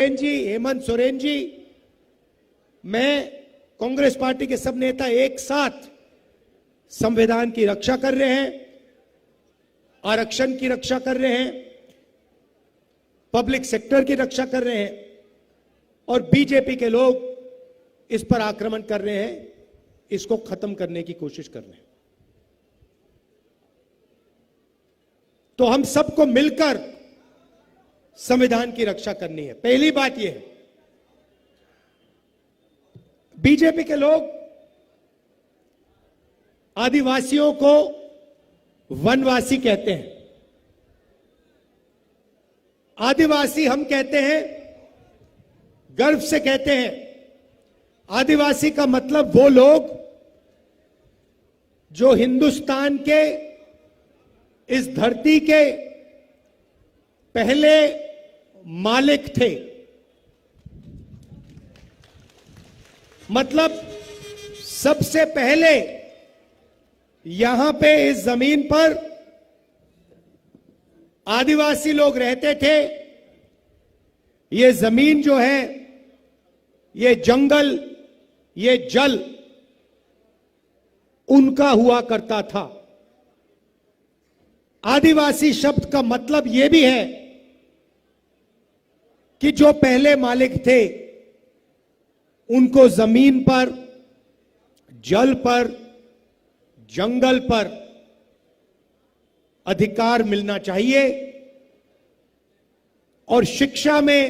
सोरेन जी, हेमंत सोरेन जी, मैं, कांग्रेस पार्टी के सब नेता एक साथ संविधान की रक्षा कर रहे हैं, आरक्षण की रक्षा कर रहे हैं, पब्लिक सेक्टर की रक्षा कर रहे हैं, और बीजेपी के लोग इस पर आक्रमण कर रहे हैं, इसको खत्म करने की कोशिश कर रहे हैं। तो हम सबको मिलकर संविधान की रक्षा करनी है। पहली बात यह है, बीजेपी के लोग आदिवासियों को वनवासी कहते हैं। आदिवासी हम कहते हैं, गर्व से कहते हैं, आदिवासी का मतलब वो लोग जो हिंदुस्तान के इस धरती के पहले मालिक थे। मतलब सबसे पहले यहां पे इस जमीन पर आदिवासी लोग रहते थे। ये जमीन जो है, ये जंगल, ये जल उनका हुआ करता था। आदिवासी शब्द का मतलब यह भी है कि जो पहले मालिक थे उनको जमीन पर, जल पर, जंगल पर अधिकार मिलना चाहिए, और शिक्षा में,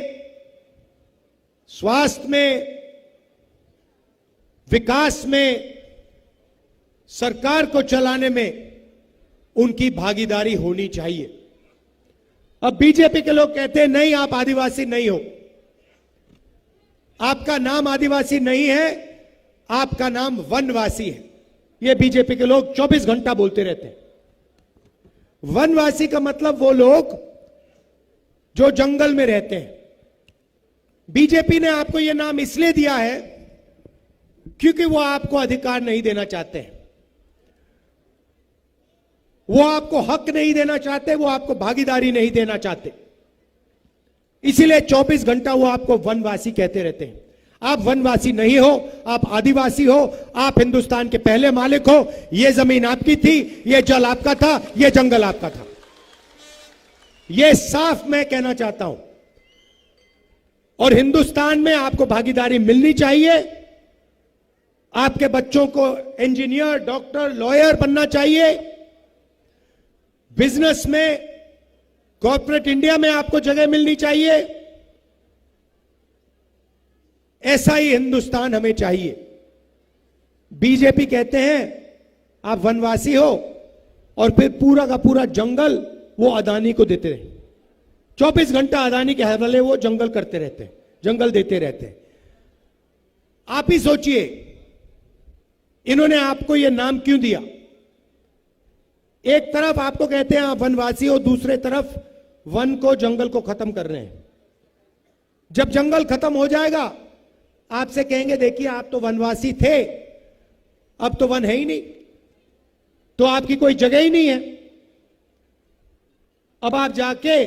स्वास्थ्य में, विकास में, सरकार को चलाने में उनकी भागीदारी होनी चाहिए। अब बीजेपी के लोग कहते हैं नहीं, आप आदिवासी नहीं हो, आपका नाम आदिवासी नहीं है, आपका नाम वनवासी है। यह बीजेपी के लोग 24 घंटा बोलते रहते हैं। वनवासी का मतलब वो लोग जो जंगल में रहते हैं। बीजेपी ने आपको यह नाम इसलिए दिया है क्योंकि वो आपको अधिकार नहीं देना चाहते हैं, वो आपको हक नहीं देना चाहते, वो आपको भागीदारी नहीं देना चाहते। इसीलिए 24 घंटा वो आपको वनवासी कहते रहते हैं। आप वनवासी नहीं हो, आप आदिवासी हो, आप हिंदुस्तान के पहले मालिक हो। यह जमीन आपकी थी, यह जल आपका था, यह जंगल आपका था। यह साफ मैं कहना चाहता हूं। और हिंदुस्तान में आपको भागीदारी मिलनी चाहिए। आपके बच्चों को इंजीनियर, डॉक्टर, लॉयर बनना चाहिए। बिजनेस में, कॉर्पोरेट इंडिया में आपको जगह मिलनी चाहिए। ऐसा ही हिंदुस्तान हमें चाहिए। बीजेपी कहते हैं आप वनवासी हो, और फिर पूरा का पूरा जंगल वो अदानी को देते रहे। 24 घंटा अदानी के हवाले वो जंगल करते रहते हैं, जंगल देते रहते हैं। आप ही सोचिए, इन्होंने आपको यह नाम क्यों दिया? एक तरफ आपको कहते हैं आप वनवासी हो, दूसरे तरफ वन को, जंगल को खत्म कर रहे हैं। जब जंगल खत्म हो जाएगा, आपसे कहेंगे देखिए आप तो वनवासी थे, अब तो वन है ही नहीं, तो आपकी कोई जगह ही नहीं है। अब आप जाके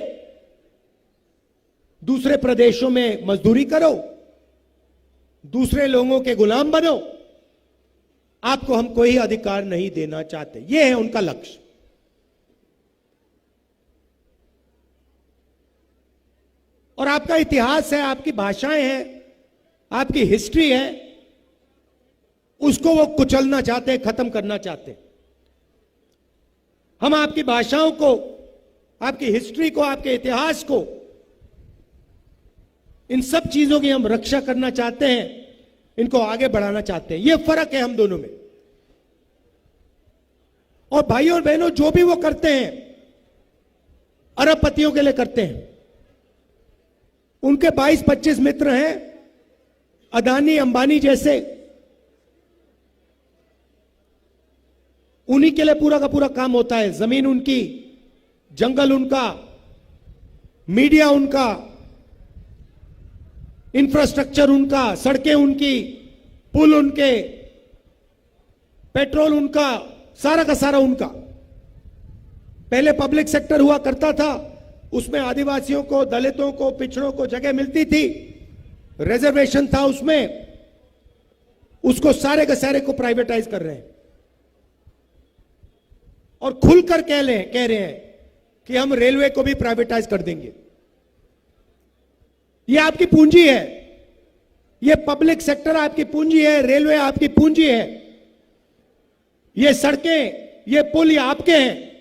दूसरे प्रदेशों में मजदूरी करो, दूसरे लोगों के गुलाम बनो। आपको हम कोई अधिकार नहीं देना चाहते। यह है उनका लक्ष्य। और आपका इतिहास है, आपकी भाषाएं हैं, आपकी हिस्ट्री है, उसको वो कुचलना चाहते हैं, खत्म करना चाहते हैं। हम आपकी भाषाओं को, आपकी हिस्ट्री को, आपके इतिहास को, इन सब चीजों की हम रक्षा करना चाहते हैं, इनको आगे बढ़ाना चाहते हैं। यह फर्क है हम दोनों में। और भाइयों और बहनों, जो भी वो करते हैं अरबपतियों के लिए करते हैं। उनके 22-25 मित्र हैं, अदानी, अंबानी जैसे। उन्हीं के लिए पूरा का पूरा काम होता है। जमीन उनकी, जंगल उनका, मीडिया उनका, इंफ्रास्ट्रक्चर उनका, सड़कें उनकी, पुल उनके, पेट्रोल उनका, सारा का सारा उनका। पहले पब्लिक सेक्टर हुआ करता था, उसमें आदिवासियों को, दलितों को, पिछड़ों को जगह मिलती थी, रिजर्वेशन था उसमें, उसको सारे के सारे को प्राइवेटाइज कर रहे हैं और खुलकर कह रहे हैं कि हम रेलवे को भी प्राइवेटाइज कर देंगे। ये आपकी पूंजी है, ये पब्लिक सेक्टर आपकी पूंजी है, रेलवे आपकी पूंजी है, ये सड़कें, ये पुल ये आपके हैं,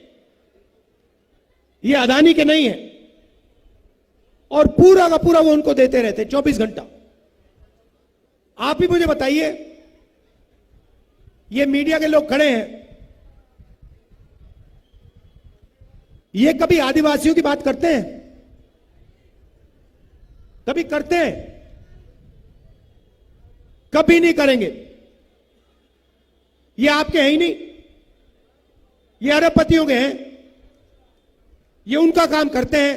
ये अदानी के नहीं है। और पूरा का पूरा वो उनको देते रहते 24 घंटा। आप ही मुझे बताइए, ये मीडिया के लोग खड़े हैं, ये कभी आदिवासियों की बात करते हैं? कभी करते हैं? कभी नहीं करेंगे। ये आपके हैं ही नहीं, ये अरबपतियों के हैं, ये उनका काम करते हैं।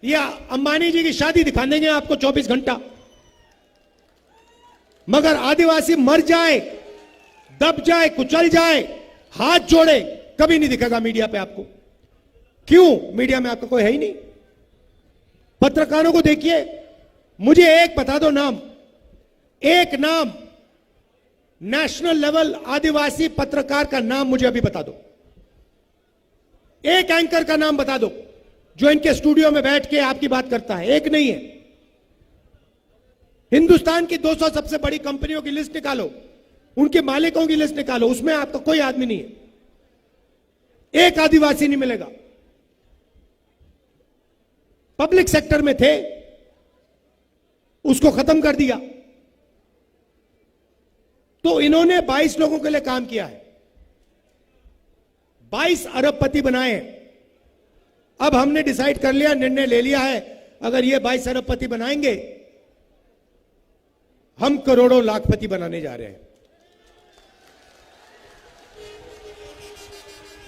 ये अंबानी जी की शादी दिखा देंगे आपको 24 घंटा, मगर आदिवासी मर जाए, दब जाए, कुचल जाए, हाथ जोड़े, कभी नहीं दिखेगा मीडिया पे आपको। क्यों? मीडिया में आपका कोई है ही नहीं। पत्रकारों को देखिए, मुझे एक बता दो नाम, एक नाम, नेशनल लेवल आदिवासी पत्रकार का नाम मुझे अभी बता दो। एक एंकर का नाम बता दो जो इनके स्टूडियो में बैठ के आपकी बात करता है। एक नहीं है। हिंदुस्तान की 200 सबसे बड़ी कंपनियों की लिस्ट निकालो, उनके मालिकों की लिस्ट निकालो, उसमें आपका कोई आदमी नहीं है, एक आदिवासी नहीं मिलेगा। पब्लिक सेक्टर में थे, उसको खत्म कर दिया। तो इन्होंने 22 लोगों के लिए काम किया है, 22 अरबपति बनाए। अब हमने डिसाइड कर लिया, निर्णय ले लिया है, अगर ये 22 अरबपति बनाएंगे, हम करोड़ों लाखपति बनाने जा रहे हैं।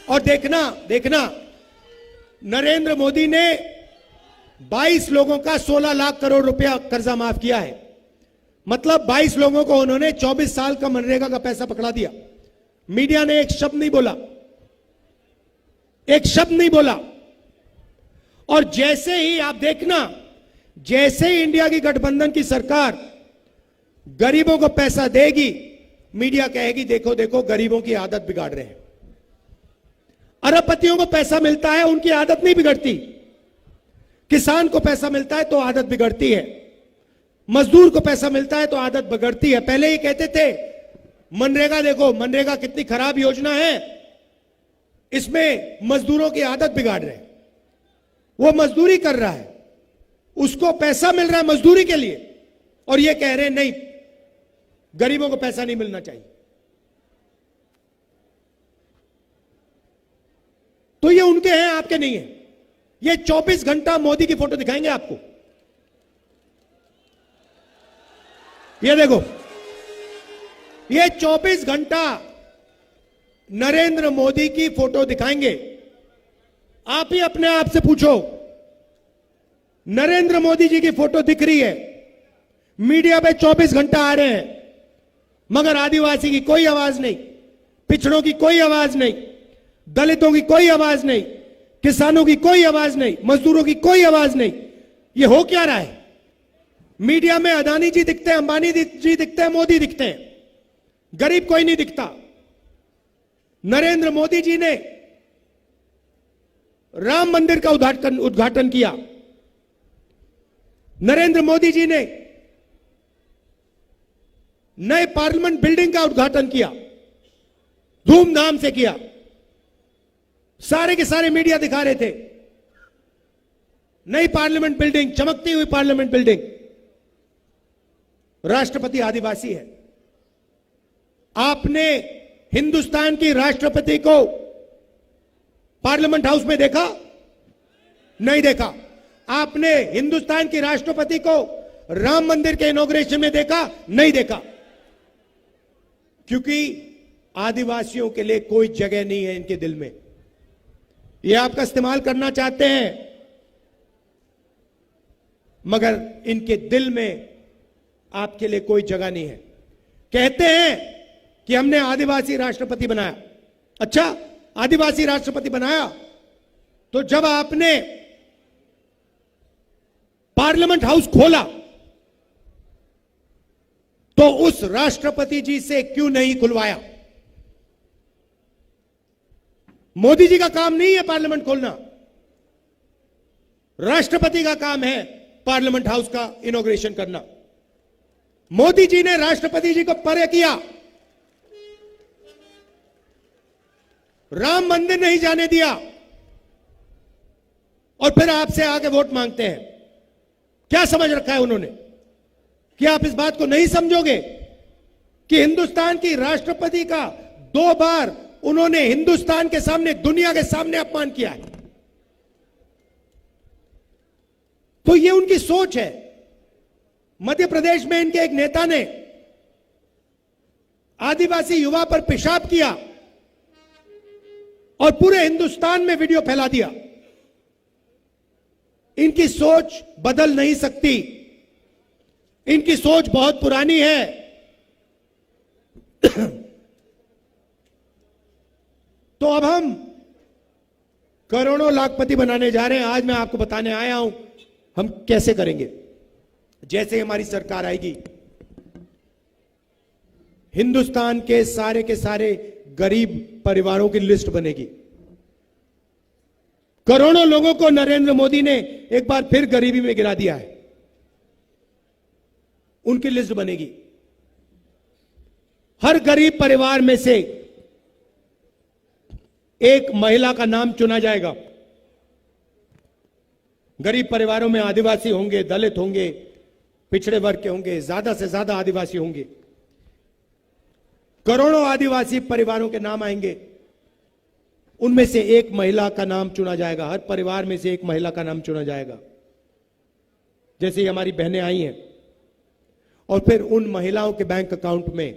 और देखना नरेंद्र मोदी ने 22 लोगों का 16 लाख करोड़ रुपया कर्जा माफ किया है। मतलब 22 लोगों को उन्होंने 24 साल का मनरेगा का पैसा पकड़ा दिया। मीडिया ने एक शब्द नहीं बोला, एक शब्द नहीं बोला। और जैसे ही आप देखना, जैसे ही इंडिया की गठबंधन की सरकार गरीबों को पैसा देगी, मीडिया कहेगी देखो देखो गरीबों की आदत बिगाड़ रहे हैं। अरबपतियों को पैसा मिलता है, उनकी आदत नहीं बिगड़ती। किसान को पैसा मिलता है तो आदत बिगड़ती है, मजदूर को पैसा मिलता है तो आदत बिगड़ती है। पहले ही कहते थे मनरेगा, देखो मनरेगा कितनी खराब योजना है, इसमें मजदूरों की आदत बिगाड़ रहे हैं। वो मजदूरी कर रहा है, उसको पैसा मिल रहा है मजदूरी के लिए, और ये कह रहे हैं नहीं, गरीबों को पैसा नहीं मिलना चाहिए। तो ये उनके हैं, आपके नहीं है। ये 24 घंटा मोदी की फोटो दिखाएंगे आपको। ये देखो, ये 24 घंटा नरेंद्र मोदी की फोटो दिखाएंगे। आप ही अपने आप से पूछो, नरेंद्र मोदी जी की फोटो दिख रही है, मीडिया पे 24 घंटा आ रहे हैं, मगर आदिवासी की कोई आवाज नहीं, पिछड़ों की कोई आवाज नहीं, दलितों की कोई आवाज नहीं, किसानों की कोई आवाज नहीं, मजदूरों की कोई आवाज नहीं। ये हो क्या रहा है? मीडिया में अदानी जी दिखते हैं, अंबानी जी दिखते हैं, मोदी दिखते हैं, गरीब कोई नहीं दिखता। नरेंद्र मोदी जी ने राम मंदिर का उद्घाटन किया, नरेंद्र मोदी जी ने नए पार्लियामेंट बिल्डिंग का उद्घाटन किया, धूमधाम से किया, सारे के सारे मीडिया दिखा रहे थे। नई पार्लियामेंट बिल्डिंग, चमकती हुई पार्लियामेंट बिल्डिंग, राष्ट्रपति आदिवासी है। आपने हिंदुस्तान की राष्ट्रपति को पार्लियामेंट हाउस में देखा? नहीं देखा। आपने हिंदुस्तान की राष्ट्रपति को राम मंदिर के इनॉग्रेशन में देखा? नहीं देखा। क्योंकि आदिवासियों के लिए कोई जगह नहीं है इनके दिल में। ये आपका इस्तेमाल करना चाहते हैं, मगर इनके दिल में आपके लिए कोई जगह नहीं है। कहते हैं कि हमने आदिवासी राष्ट्रपति बनाया। अच्छा, आदिवासी राष्ट्रपति बनाया, तो जब आपने पार्लियामेंट हाउस खोला तो उस राष्ट्रपति जी से क्यों नहीं खुलवाया? मोदी जी का काम नहीं है पार्लियामेंट खोलना, राष्ट्रपति का काम है पार्लियामेंट हाउस का इनॉग्रेशन करना। मोदी जी ने राष्ट्रपति जी को परे किया, राम मंदिर नहीं जाने दिया और फिर आपसे आके वोट मांगते हैं। क्या समझ रखा है उन्होंने कि आप इस बात को नहीं समझोगे कि हिंदुस्तान की राष्ट्रपति का 2 बार उन्होंने हिंदुस्तान के सामने, दुनिया के सामने अपमान किया है। तो ये उनकी सोच है। मध्य प्रदेश में इनके एक नेता ने आदिवासी युवा पर पेशाब किया और पूरे हिंदुस्तान में वीडियो फैला दिया। इनकी सोच बदल नहीं सकती, इनकी सोच बहुत पुरानी है। तो अब हम करोड़ों लाखपति बनाने जा रहे हैं। आज मैं आपको बताने आया हूं हम कैसे करेंगे। जैसे हमारी सरकार आएगी, हिंदुस्तान के सारे गरीब परिवारों की लिस्ट बनेगी। करोड़ों लोगों को नरेंद्र मोदी ने एक बार फिर गरीबी में गिरा दिया है, उनकी लिस्ट बनेगी। हर गरीब परिवार में से एक महिला का नाम चुना जाएगा। गरीब परिवारों में आदिवासी होंगे, दलित होंगे, पिछड़े वर्ग के होंगे, ज्यादा से ज्यादा आदिवासी होंगे। करोड़ों आदिवासी परिवारों के नाम आएंगे, उनमें से एक महिला का नाम चुना जाएगा। हर परिवार में से एक महिला का नाम चुना जाएगा। जैसे हमारी बहनें आई हैं और फिर उन महिलाओं के बैंक अकाउंट में,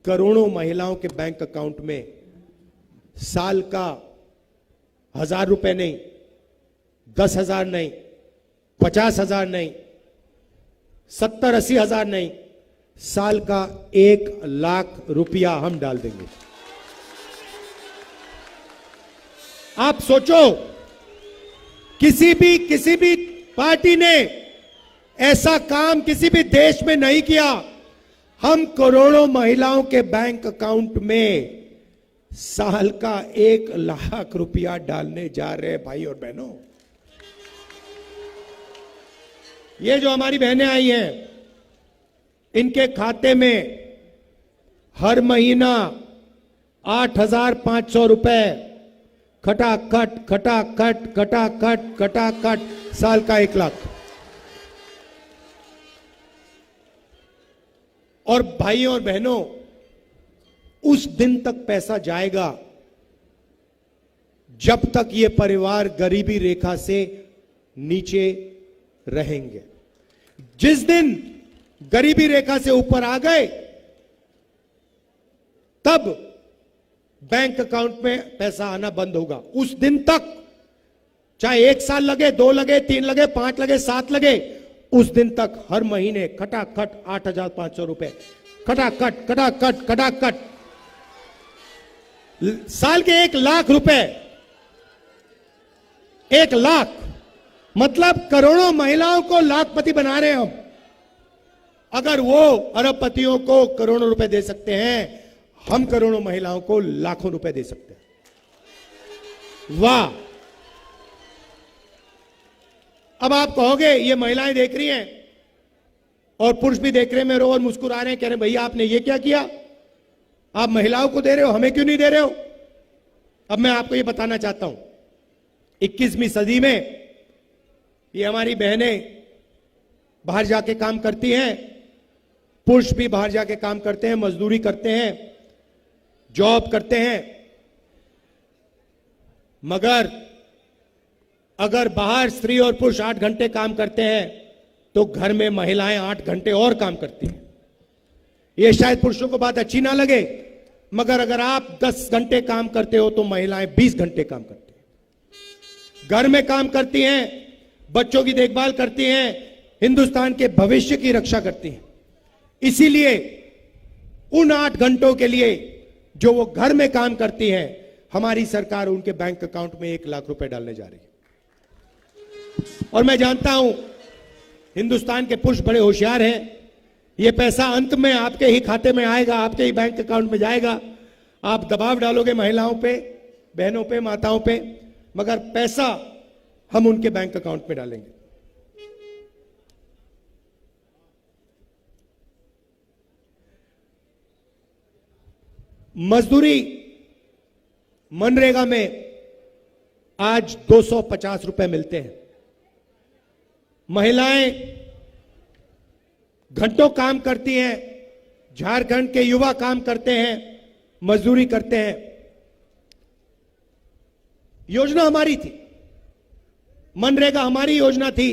करोड़ों महिलाओं के बैंक अकाउंट में साल का 1000 रुपए नहीं, 10,000 नहीं, 50,000 नहीं, 70-80 हजार नहीं, साल का 1 लाख रुपया हम डाल देंगे। आप सोचो, किसी भी पार्टी ने ऐसा काम किसी भी देश में नहीं किया। हम करोड़ों महिलाओं के बैंक अकाउंट में साल का 1 लाख रुपया डालने जा रहे हैं। भाई और बहनों, ये जो हमारी बहनें आई हैं, इनके खाते में हर महीना 8,500 रुपए खटाखट खटाखट खटाखट खटाखट, साल का 1 लाख। और भाइयों और बहनों, उस दिन तक पैसा जाएगा जब तक ये परिवार गरीबी रेखा से नीचे रहेंगे। जिस दिन गरीबी रेखा से ऊपर आ गए, तब बैंक अकाउंट में पैसा आना बंद होगा। उस दिन तक चाहे 1 साल लगे, 2 लगे, 3 लगे, 5 लगे, 7 लगे, उस दिन तक हर महीने खटाखट 8,500 रुपए, खटाखट खटाखट खटाखट, साल के 1 लाख रुपए। 1 लाख मतलब करोड़ों महिलाओं को लाखपति बना रहे हैं हम। अगर वो अरबपतियों को करोड़ों रुपए दे सकते हैं, हम करोड़ों महिलाओं को लाखों रुपए दे सकते हैं। वाह! अब आप कहोगे ये महिलाएं देख रही हैं और पुरुष भी देख रहे हैं, मेरे और मुस्कुरा रहे हैं, कह रहे हैं भैया आपने ये क्या किया, आप महिलाओं को दे रहे हो, हमें क्यों नहीं दे रहे हो? अब मैं आपको ये बताना चाहता हूं, 21वीं सदी में ये हमारी बहनें बाहर जाके काम करती हैं, पुरुष भी बाहर जाके काम करते हैं, मजदूरी करते हैं, जॉब करते हैं, मगर अगर बाहर स्त्री और पुरुष 8 घंटे काम करते हैं तो घर में महिलाएं 8 घंटे और काम करती हैं। यह शायद पुरुषों को बात अच्छी ना लगे, मगर अगर आप 10 घंटे काम करते हो तो महिलाएं 20 घंटे काम करती हैं। घर में काम करती हैं, बच्चों की देखभाल करती हैं, हिंदुस्तान के भविष्य की रक्षा करती हैं। इसीलिए उन 8 घंटों के लिए जो वो घर में काम करती हैं, हमारी सरकार उनके बैंक अकाउंट में 1 लाख रुपए डालने जा रही है। और मैं जानता हूं हिंदुस्तान के पुरुष बड़े होशियार हैं। ये पैसा अंत में आपके ही खाते में आएगा, आपके ही बैंक अकाउंट में जाएगा। आप दबाव डालोगे महिलाओं पे, बहनों पे, माताओं पे, मगर पैसा हम उनके बैंक अकाउंट में डालेंगे। मजदूरी मनरेगा में आज 250 रुपए मिलते हैं। महिलाएं घंटों काम करती हैं, झारखंड के युवा काम करते हैं, मजदूरी करते हैं। योजना हमारी थी, मनरेगा हमारी योजना थी,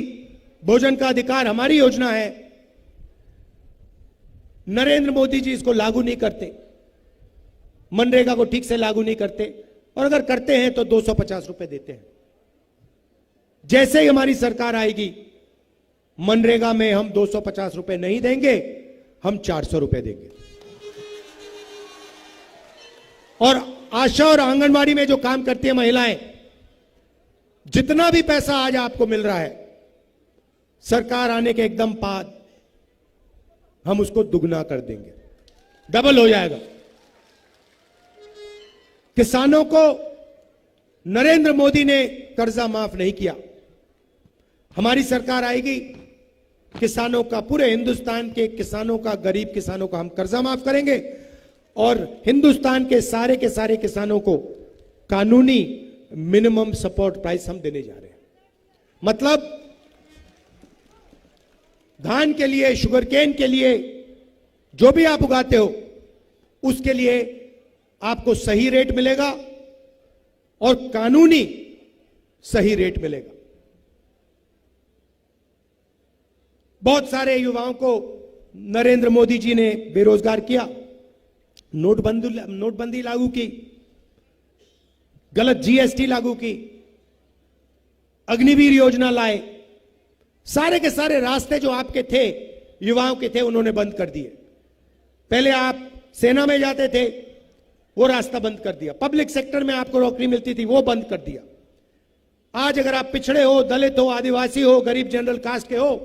भोजन का अधिकार हमारी योजना है। नरेंद्र मोदी जी इसको लागू नहीं करते, मनरेगा को ठीक से लागू नहीं करते, और अगर करते हैं तो 250 रुपए देते हैं। जैसे ही हमारी सरकार आएगी, मनरेगा में हम 250 रुपए नहीं देंगे, हम 400 रुपए देंगे। और आशा और आंगनवाड़ी में जो काम करती है महिलाएं, जितना भी पैसा आज आपको मिल रहा है, सरकार आने के एकदम बाद हम उसको दुगना कर देंगे, डबल हो जाएगा। किसानों को नरेंद्र मोदी ने कर्जा माफ नहीं किया। हमारी सरकार आएगी, किसानों का, पूरे हिंदुस्तान के किसानों का, गरीब किसानों का हम कर्जा माफ करेंगे, और हिंदुस्तान के सारे किसानों को कानूनी मिनिमम सपोर्ट प्राइस हम देने जा रहे हैं। मतलब धान के लिए, शुगर केन के लिए, जो भी आप उगाते हो, उसके लिए आपको सही रेट मिलेगा और कानूनी सही रेट मिलेगा। बहुत सारे युवाओं को नरेंद्र मोदी जी ने बेरोजगार किया, नोटबंदी लागू की, गलत जीएसटी लागू की, अग्निवीर योजना लाए। सारे के सारे रास्ते जो आपके थे, युवाओं के थे, उन्होंने बंद कर दिए। पहले आप सेना में जाते थे, वो रास्ता बंद कर दिया। पब्लिक सेक्टर में आपको नौकरी मिलती थी, वो बंद कर दिया। आज अगर आप पिछड़े हो, दलित हो, आदिवासी हो, गरीब जनरल कास्ट के हो,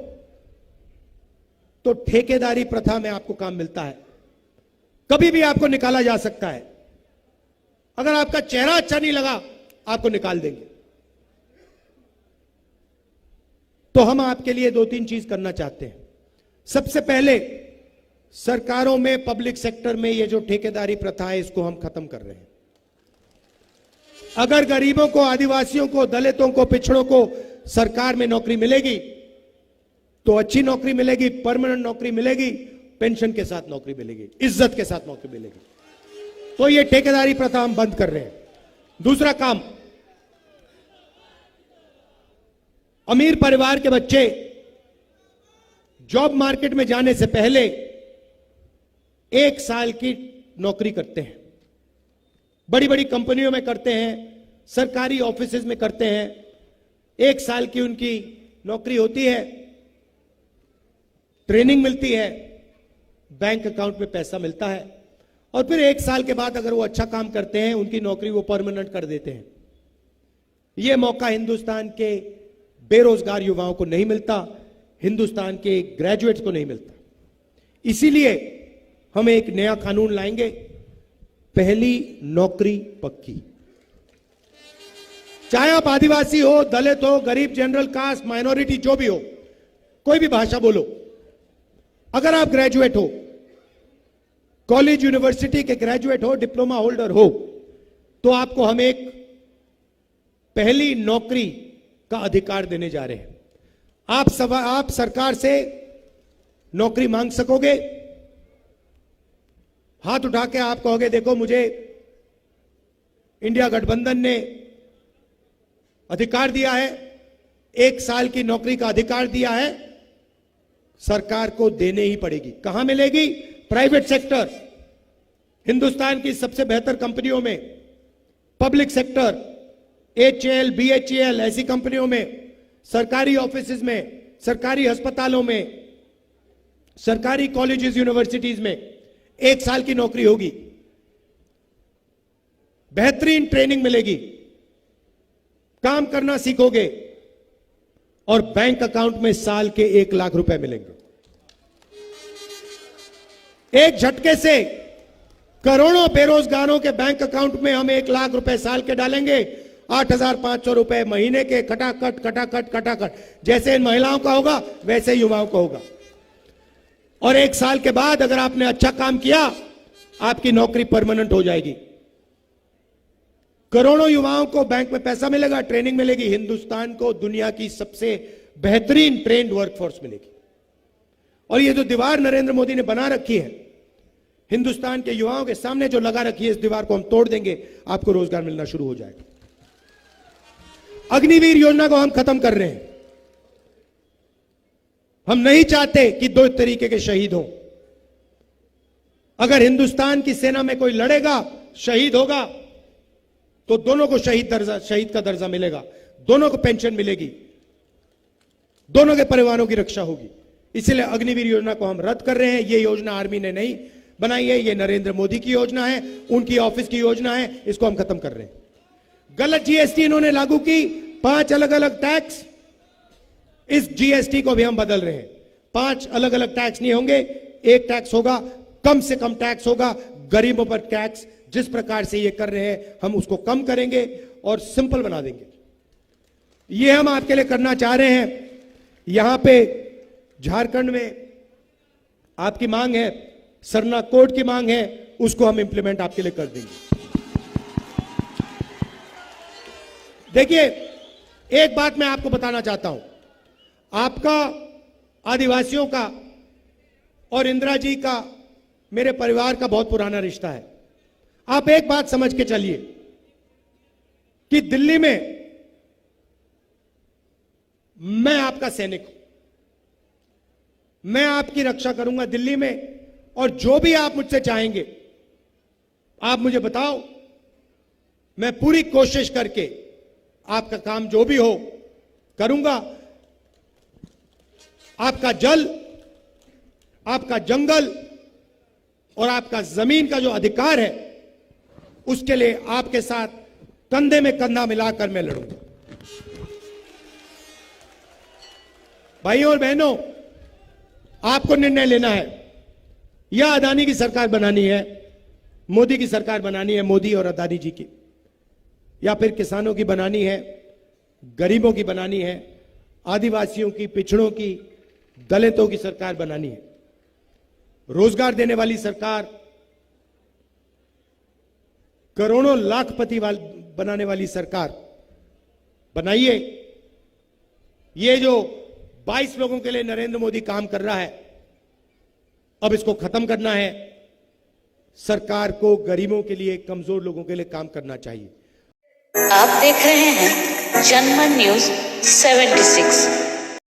तो ठेकेदारी प्रथा में आपको काम मिलता है। कभी भी आपको निकाला जा सकता है। अगर आपका चेहरा अच्छा नहीं लगा, आपको निकाल देंगे। तो हम आपके लिए 2-3 चीज करना चाहते हैं। सबसे पहले, सरकारों में, पब्लिक सेक्टर में ये जो ठेकेदारी प्रथा है, इसको हम खत्म कर रहे हैं। अगर गरीबों को, आदिवासियों को, दलितों को, पिछड़ों को सरकार में नौकरी मिलेगी, तो अच्छी नौकरी मिलेगी, परमानेंट नौकरी मिलेगी, पेंशन के साथ नौकरी मिलेगी, इज्जत के साथ नौकरी मिलेगी। तो ये ठेकेदारी प्रथा हम बंद कर रहे हैं। दूसरा काम, अमीर परिवार के बच्चे जॉब मार्केट में जाने से पहले 1 साल की नौकरी करते हैं। बड़ी बड़ी कंपनियों में करते हैं, सरकारी ऑफिसेज में करते हैं। 1 साल की उनकी नौकरी होती है, ट्रेनिंग मिलती है, बैंक अकाउंट में पैसा मिलता है, और फिर 1 साल के बाद अगर वो अच्छा काम करते हैं, उनकी नौकरी वो परमानेंट कर देते हैं। ये मौका हिंदुस्तान के बेरोजगार युवाओं को नहीं मिलता, हिंदुस्तान के ग्रेजुएट्स को नहीं मिलता। इसीलिए हम एक नया कानून लाएंगे, पहली नौकरी पक्की। चाहे आप आदिवासी हो, दलित हो, गरीब, जनरल कास्ट, माइनॉरिटी, जो भी हो, कोई भी भाषा बोलो, अगर आप ग्रेजुएट हो, कॉलेज यूनिवर्सिटी के ग्रेजुएट हो, डिप्लोमा होल्डर हो, तो आपको हम एक पहली नौकरी का अधिकार देने जा रहे हैं। आप सरकार से नौकरी मांग सकोगे। हाथ उठा के आप कहोगे, देखो मुझे इंडिया गठबंधन ने अधिकार दिया है, 1 साल की नौकरी का अधिकार दिया है, सरकार को देने ही पड़ेगी। कहां मिलेगी? प्राइवेट सेक्टर, हिंदुस्तान की सबसे बेहतर कंपनियों में, पब्लिक सेक्टर, HAL, BHEL, ऐसी कंपनियों में, सरकारी ऑफिसेज में, सरकारी अस्पतालों में, सरकारी कॉलेजेस, यूनिवर्सिटीज में 1 साल की नौकरी होगी। बेहतरीन ट्रेनिंग मिलेगी, काम करना सीखोगे, और बैंक अकाउंट में साल के 1 लाख रुपए मिलेंगे। एक झटके से करोड़ों बेरोजगारों के बैंक अकाउंट में हम 1 लाख रुपए साल के डालेंगे। 8,500 रुपए महीने के खटाखट खटाखट खटाखट, जैसे इन महिलाओं का होगा वैसे युवाओं का होगा। और 1 साल के बाद अगर आपने अच्छा काम किया, आपकी नौकरी परमानेंट हो जाएगी। करोड़ों युवाओं को बैंक में पैसा मिलेगा, ट्रेनिंग मिलेगी। हिंदुस्तान को दुनिया की सबसे बेहतरीन ट्रेंड वर्कफोर्स मिलेगी। और ये जो दीवार नरेंद्र मोदी ने बना रखी है हिंदुस्तान के युवाओं के सामने, जो लगा रखी है, इस दीवार को हम तोड़ देंगे, आपको रोजगार मिलना शुरू हो जाएगा। अग्निवीर योजना को हम खत्म कर रहे हैं। हम नहीं चाहते कि 2 तरीके के शहीद हों। अगर हिंदुस्तान की सेना में कोई लड़ेगा, शहीद होगा, तो दोनों को शहीद का दर्जा मिलेगा, दोनों को पेंशन मिलेगी, दोनों के परिवारों की रक्षा होगी। इसलिए अग्निवीर योजना को हम रद्द कर रहे हैं। यह योजना आर्मी ने नहीं बनाई है, यह नरेंद्र मोदी की योजना है, उनकी ऑफिस की योजना है। इसको हम खत्म कर रहे हैं। गलत जीएसटी इन्होंने लागू की, 5 अलग अलग टैक्स। इस जीएसटी को भी हम बदल रहे हैं। 5 अलग अलग टैक्स नहीं होंगे, एक टैक्स होगा, कम से कम टैक्स होगा। गरीबों पर टैक्स जिस प्रकार से ये कर रहे हैं, हम उसको कम करेंगे और सिंपल बना देंगे। ये हम आपके लिए करना चाह रहे हैं। यहां पे झारखंड में आपकी मांग है, सरना कोड की मांग है, उसको हम इंप्लीमेंट आपके लिए कर देंगे। देखिए, एक बात मैं आपको बताना चाहता हूं। आपका, आदिवासियों का और इंदिरा जी का, मेरे परिवार का बहुत पुराना रिश्ता है। आप एक बात समझ के चलिए कि दिल्ली में मैं आपका सैनिक हूं, मैं आपकी रक्षा करूंगा दिल्ली में। और जो भी आप मुझसे चाहेंगे, आप मुझे बताओ, मैं पूरी कोशिश करके आपका काम जो भी हो करूंगा। आपका जल, आपका जंगल और आपका जमीन का जो अधिकार है, उसके लिए आपके साथ कंधे में कंधा मिलाकर मैं लड़ूंगा। भाइयों और बहनों, आपको निर्णय लेना है। या अदानी की सरकार बनानी है, मोदी की सरकार बनानी है, मोदी और अदानी जी की, या फिर किसानों की बनानी है, गरीबों की बनानी है, आदिवासियों की, पिछड़ों की, दलितों की सरकार बनानी है। रोजगार देने वाली सरकार, करोड़ों लाखपति बनाने वाली सरकार बनाइए। ये जो 22 लोगों के लिए नरेंद्र मोदी काम कर रहा है, अब इसको खत्म करना है। सरकार को गरीबों के लिए, कमजोर लोगों के लिए काम करना चाहिए। आप देख रहे हैं जनमन न्यूज 76।